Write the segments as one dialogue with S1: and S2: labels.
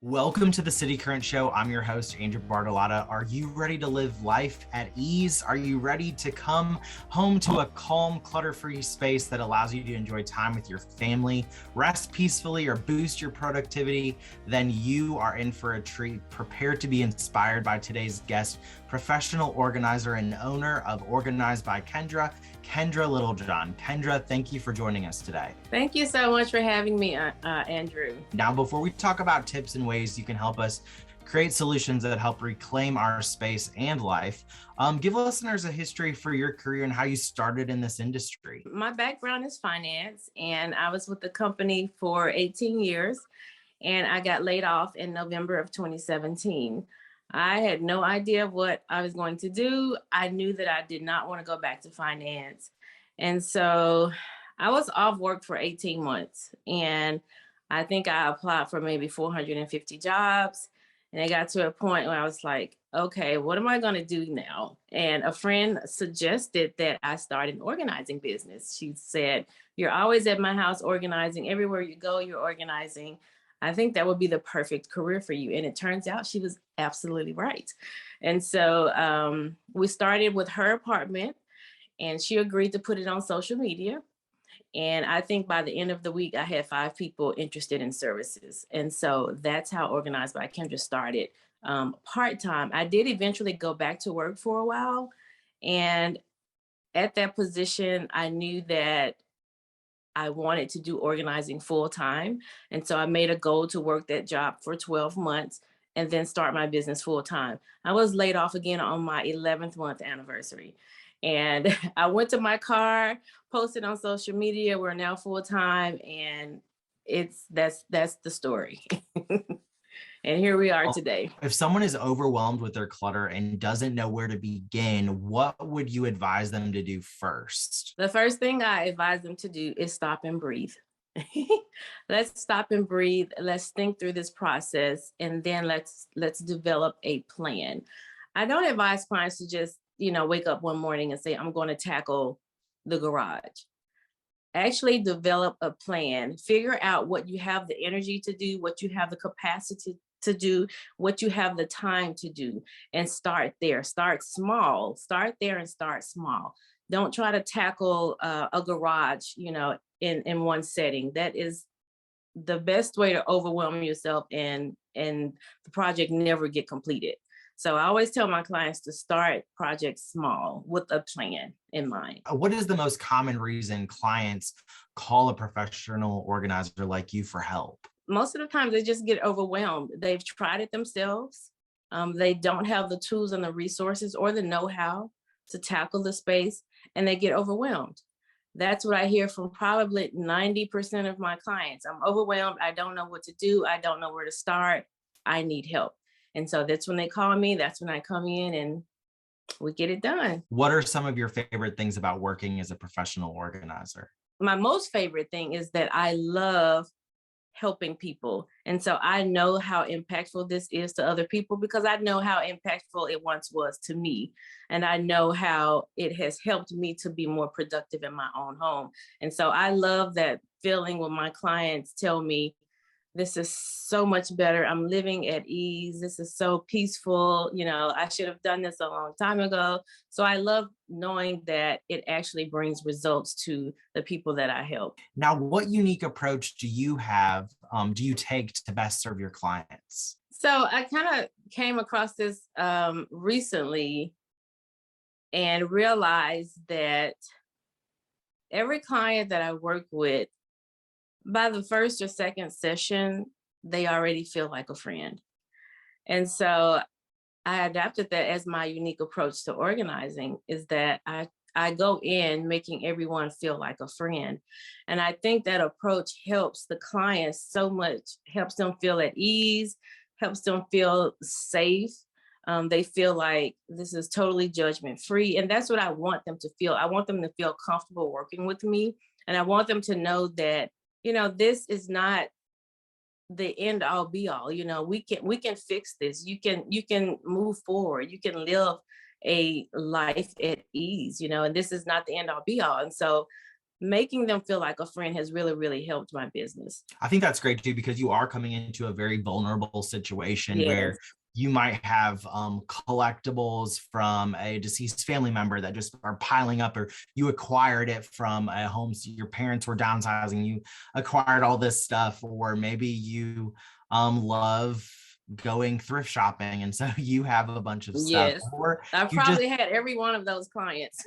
S1: Welcome to the City Current Show. I'm your host, Andrew Bartolotta. Are you ready to live life at ease? Are you ready to come home to a calm, clutter-free space that allows you to enjoy time with your family, rest peacefully, or boost your productivity? Then you are in for a treat. Prepare to be inspired by today's guest, professional organizer and owner of Organized by Kendra, Kendra Littlejohn. Kendra, thank you for joining us today.
S2: Thank you so much for having me, Andrew.
S1: Now, before we talk about tips and ways you can help us create solutions that help reclaim our space and life, give listeners a history for your career and how you started in this industry.
S2: My background is finance, and I was with the company for 18 years, and I got laid off in November of 2017. I had no idea what I was going to do. I knew that I did not want to go back to finance. And so I was off work for 18 months, and I think I applied for maybe 450 jobs. And it got to a point where I was like, okay, what am I going to do now? And a friend suggested that I start an organizing business. She said, you're always at my house organizing. Everywhere you go, you're organizing. I think that would be the perfect career for you. And it turns out she was absolutely right. And so we started with her apartment, and she agreed to put it on social media. And I think by the end of the week, I had 5 people interested in services. And so that's how Organized by Kendra started part-time. I did eventually go back to work for a while. And at that position, I knew that I wanted to do organizing full-time. And so I made a goal to work that job for 12 months and then start my business full-time. I was laid off again on my 11th month anniversary. And I went to my car, posted on social media, we're now full-time, and that's the story. And here we are today.
S1: If someone is overwhelmed with their clutter and doesn't know where to begin, what would you advise them to do first?
S2: The first thing I advise them to do is stop and breathe. Let's stop and breathe. Let's think through this process, and then let's develop a plan. I don't advise clients to just, wake up one morning and say, I'm going to tackle the garage. Actually develop a plan, figure out what you have the energy to do, what you have the capacity to do, what you have the time to do, and start there. Start small. Start there and start small. Don't try to tackle a garage, in one setting. That is the best way to overwhelm yourself, and the project never get completed. So I always tell my clients to start projects small with a plan in mind.
S1: What is the most common reason clients call a professional organizer like you for help?
S2: Most of the time they just get overwhelmed. They've tried it themselves. They don't have the tools and the resources or the know-how to tackle the space, and they get overwhelmed. That's what I hear from probably 90% of my clients. I'm overwhelmed. I don't know what to do. I don't know where to start. I need help. And so that's when they call me. That's when I come in and we get it done.
S1: What are some of your favorite things about working as a professional organizer?
S2: My most favorite thing is that I love helping people. And so I know how impactful this is to other people because I know how impactful it once was to me. And I know how it has helped me to be more productive in my own home. And so I love that feeling when my clients tell me, this is so much better. I'm living at ease. This is so peaceful. I should have done this a long time ago. So I love knowing that it actually brings results to the people that I help.
S1: Now, what unique approach do you have, do you take to best serve your clients?
S2: So I kind of came across this recently and realized that every client that I work with, by the first or second session, they already feel like a friend. And so I adapted that as my unique approach to organizing, is that I go in making everyone feel like a friend. And I think that approach helps the clients so much, helps them feel at ease, helps them feel safe. They feel like this is totally judgment free. And that's what I want them to feel. I want them to feel comfortable working with me. And I want them to know that this is not the end all be all. We can fix this. You can move forward. You can live a life at ease, and this is not the end all be all. And so making them feel like a friend has really, really helped my business.
S1: I think that's great too, because you are coming into a very vulnerable situation
S2: Yes.
S1: where you might have collectibles from a deceased family member that just are piling up, or you acquired it from a home. So your parents were downsizing, you acquired all this stuff, or maybe you love going thrift shopping. And so you have a bunch of stuff,
S2: Yes.
S1: or
S2: I've
S1: you just
S2: probably had every one of those clients.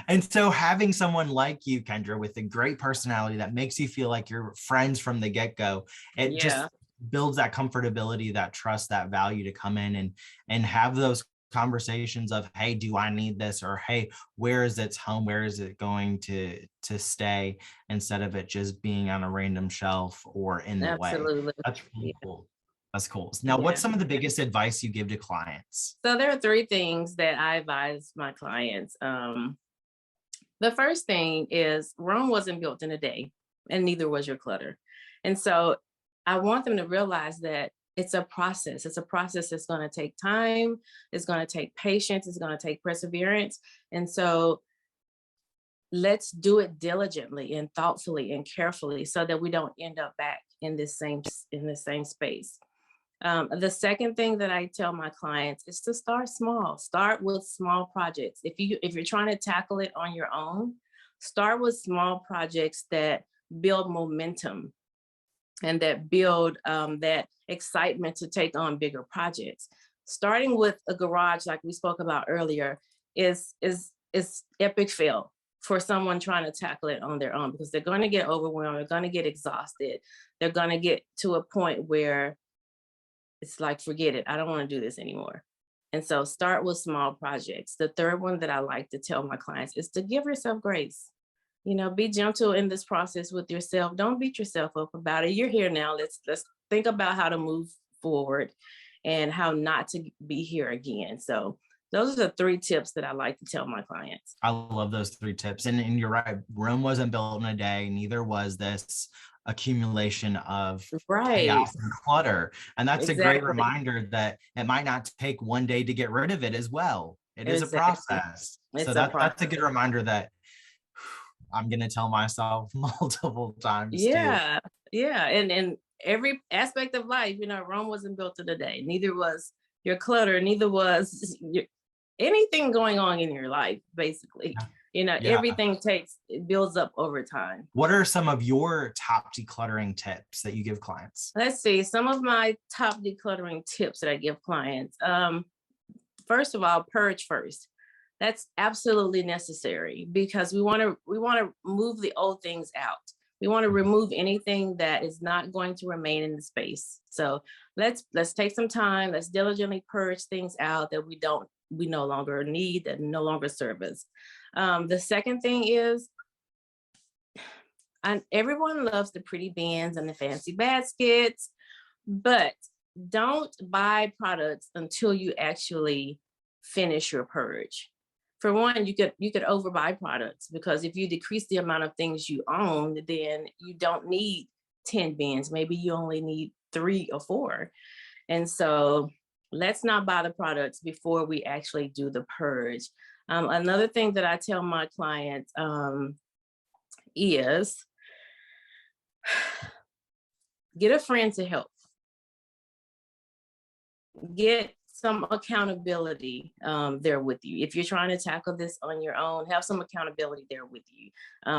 S1: And so having someone like you, Kendra, with a great personality that makes you feel like you're friends from the get-go, it just
S2: Yeah,
S1: builds that comfortability, that trust, that value to come in and have those conversations of, hey, do I need this? Or hey, where is its home? Where is it going to stay? Instead of it just being on a random shelf or in the way.
S2: absolutely.
S1: That's
S2: Yeah.
S1: really cool. That's cool. Now, what's
S2: Yeah.
S1: some of the biggest advice you give to clients?
S2: So there are three things that I advise my clients. The first thing is Rome wasn't built in a day, and neither was your clutter. And so I want them to realize that it's a process. It's a process that's going to take time. It's going to take patience. It's going to take perseverance. And so let's do it diligently and thoughtfully and carefully so that we don't end up back in this same space. The second thing that I tell my clients is to start small. Start with small projects. If you're trying to tackle it on your own, start with small projects that build momentum and that build that excitement to take on bigger projects. Starting with a garage, like we spoke about earlier, is epic fail for someone trying to tackle it on their own, because they're going to get overwhelmed, they're going to get exhausted, they're going to get to a point where it's like, forget it, I don't want to do this anymore. And so start with small projects. The third one that I like to tell my clients is to give yourself grace. Be gentle in this process with yourself. Don't beat yourself up about it. You're here now. Let's think about how to move forward and how not to be here again. So those are the three tips that I like to tell my clients.
S1: I love those three tips. And you're right. Rome wasn't built in a day. Neither was this accumulation of
S2: Right.
S1: chaos and clutter. And that's a great
S2: Exactly.
S1: reminder that it might not take one day to get rid of it as well. It is a
S2: Exactly.
S1: process. So
S2: It's a
S1: that's a
S2: process.
S1: good reminder that I'm going to tell myself multiple times too.
S2: Yeah. Yeah. And every aspect of life, Rome wasn't built in a day. Neither was your clutter, neither was anything going on in your life, basically.
S1: Yeah.
S2: Everything it builds up over time.
S1: What are some of your top decluttering tips that you give clients?
S2: Let's see, some of my top decluttering tips that I give clients. First of all, purge first. That's absolutely necessary, because we want to move the old things out. We want to remove anything that is not going to remain in the space. So let's take some time. Let's diligently purge things out that we no longer need, that no longer serve us. The second thing is, everyone loves the pretty bins and the fancy baskets, but don't buy products until you actually finish your purge. For one, you could overbuy products, because if you decrease the amount of things you own, then you don't need 10 bins. Maybe you only need 3 or 4. And so let's not buy the products before we actually do the purge. Another thing that I tell my clients is get a friend to help. Get some accountability there with you. If you're trying to tackle this on your own, have some accountability there with you.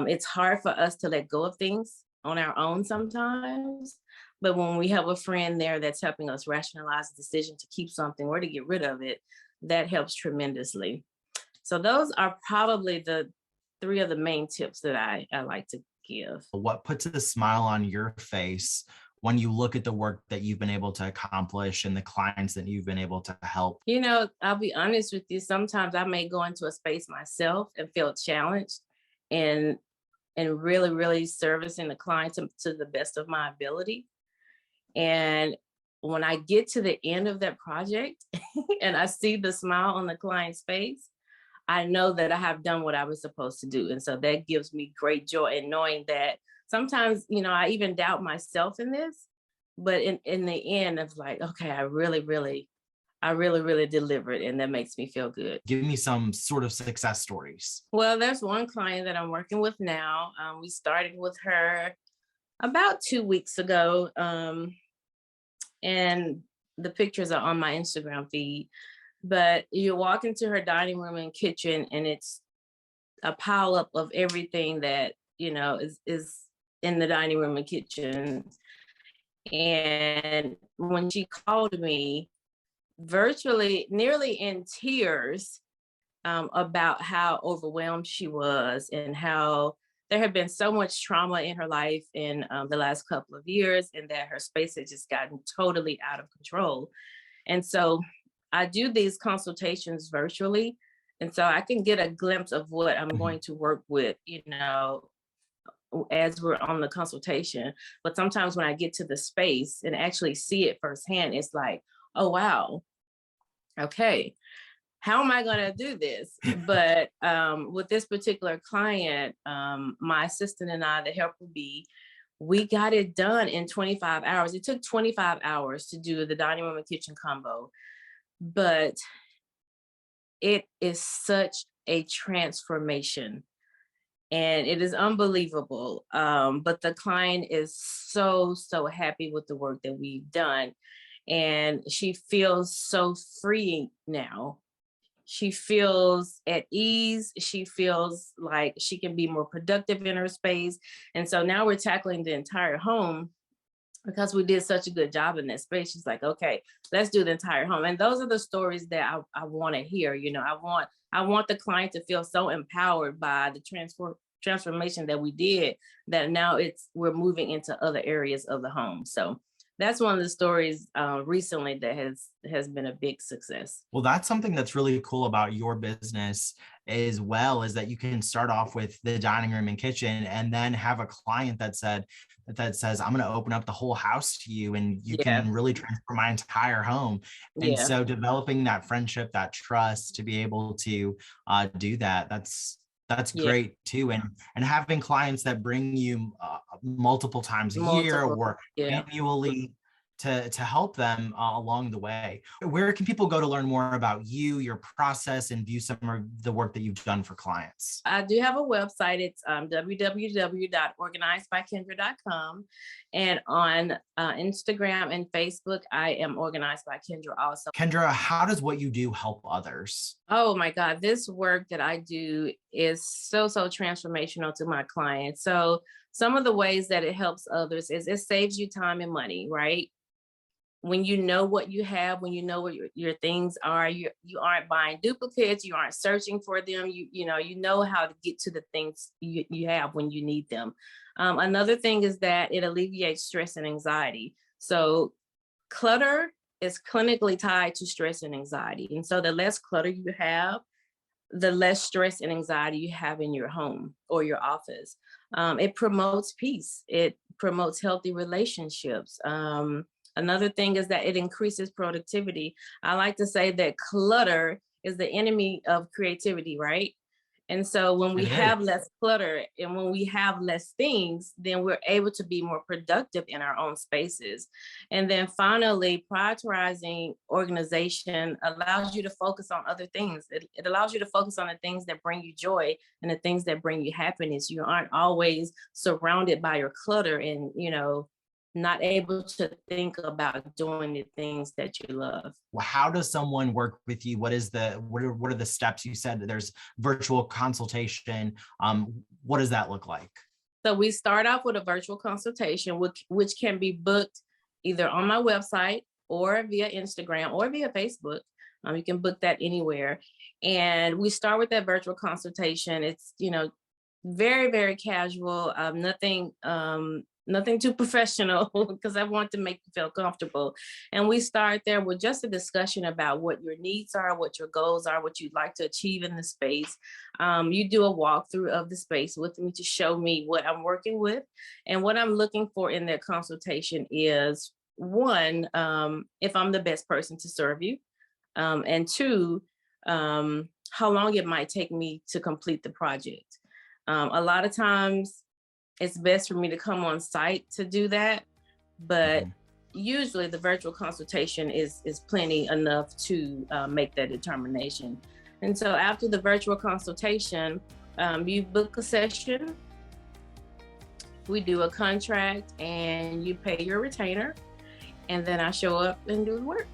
S2: It's hard for us to let go of things on our own sometimes, but when we have a friend there that's helping us rationalize the decision to keep something or to get rid of it, that helps tremendously. So those are probably the 3 of the main tips that I like to give.
S1: What puts a smile on your face when you look at the work that you've been able to accomplish and the clients that you've been able to help?
S2: I'll be honest with you. Sometimes I may go into a space myself and feel challenged and really, really servicing the client to the best of my ability. And when I get to the end of that project and I see the smile on the client's face, I know that I have done what I was supposed to do. And so that gives me great joy in knowing that sometimes, I even doubt myself in this, but in the end, it's like, okay, I really, really, I really, really delivered, and that makes me feel good.
S1: Give me some sort of success stories.
S2: Well, there's one client that I'm working with now. We started with her about 2 weeks ago, and the pictures are on my Instagram feed. But you walk into her dining room and kitchen, and it's a pile up of everything that is in the dining room and kitchen. And when she called me, virtually nearly in tears, about how overwhelmed she was and how there had been so much trauma in her life in the last couple of years, and that her space had just gotten totally out of control. And so I do these consultations virtually. And so I can get a glimpse of what I'm going to work with, as we're on the consultation. But sometimes when I get to the space and actually see it firsthand, it's like, oh, wow, okay, how am I going to do this? But with this particular client, my assistant and I, the helper bee, we got it done in 25 hours. It took 25 hours to do the dining room and kitchen combo, but it is such a transformation and it is unbelievable. But the client is so, so happy with the work that we've done. And she feels so free now. She feels at ease. She feels like she can be more productive in her space. And so now we're tackling the entire home because we did such a good job in that space. She's like, okay, let's do the entire home. And those are the stories that I want to hear. I want the client to feel so empowered by the transformation that we did, that now we're moving into other areas of the home. So that's one of the stories recently that has been a big success.
S1: Well, that's something that's really cool about your business as well, is that you can start off with the dining room and kitchen and then have a client that says, I'm going to open up the whole house to you and you can really transform my entire home. And so developing that friendship, that trust to be able to do that, that's great too. And having clients that bring you multiple times a year or annually to help them along the way. Where can people go to learn more about you, your process, and view some of the work that you've done for clients?
S2: I do have a website. It's www.organizedbykendra.com. And on Instagram and Facebook, I am Organized by Kendra also.
S1: Kendra, how does what you do help others?
S2: Oh my God, this work that I do is so, so transformational to my clients. So some of the ways that it helps others is it saves you time and money, right? When you know what you have, when you know what your things are, you aren't buying duplicates, you aren't searching for them, you know how to get to the things you have when you need them. Another thing is that it alleviates stress and anxiety. So clutter is clinically tied to stress and anxiety. And so the less clutter you have, the less stress and anxiety you have in your home or your office. It promotes peace. It promotes healthy relationships. Another thing is that it increases productivity. I like to say that clutter is the enemy of creativity, right? And so when we have less clutter and when we have less things, then we're able to be more productive in our own spaces. And then finally, prioritizing organization allows you to focus on other things. It allows you to focus on the things that bring you joy and the things that bring you happiness. You aren't always surrounded by your clutter and, not able to think about doing the things that you love.
S1: Well, how does someone work with you? What are the steps? You said that there's virtual consultation. What does that look like?
S2: So we start off with a virtual consultation, which can be booked either on my website or via Instagram or via Facebook. You can book that anywhere. And we start with that virtual consultation. It's, very, very casual, nothing too professional because I want to make you feel comfortable. And we start there with just a discussion about what your needs are, what your goals are, what you'd like to achieve in the space. You do a walkthrough of the space with me to show me what I'm working with. And what I'm looking for in that consultation is, one, if I'm the best person to serve you, and two, how long it might take me to complete the project. A lot of times it's best for me to come on site to do that, but usually the virtual consultation is plenty enough to make that determination. And so after the virtual consultation, you book a session, we do a contract, and you pay your retainer, and then I show up and do the work.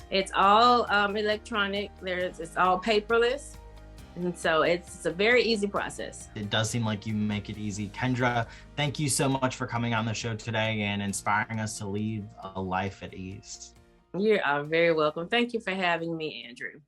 S2: It's all electronic. It's all paperless. And so it's a very easy process.
S1: It does seem like you make it easy. Kendra, thank you so much for coming on the show today and inspiring us to lead a life at ease.
S2: You are very welcome. Thank you for having me, Andrew.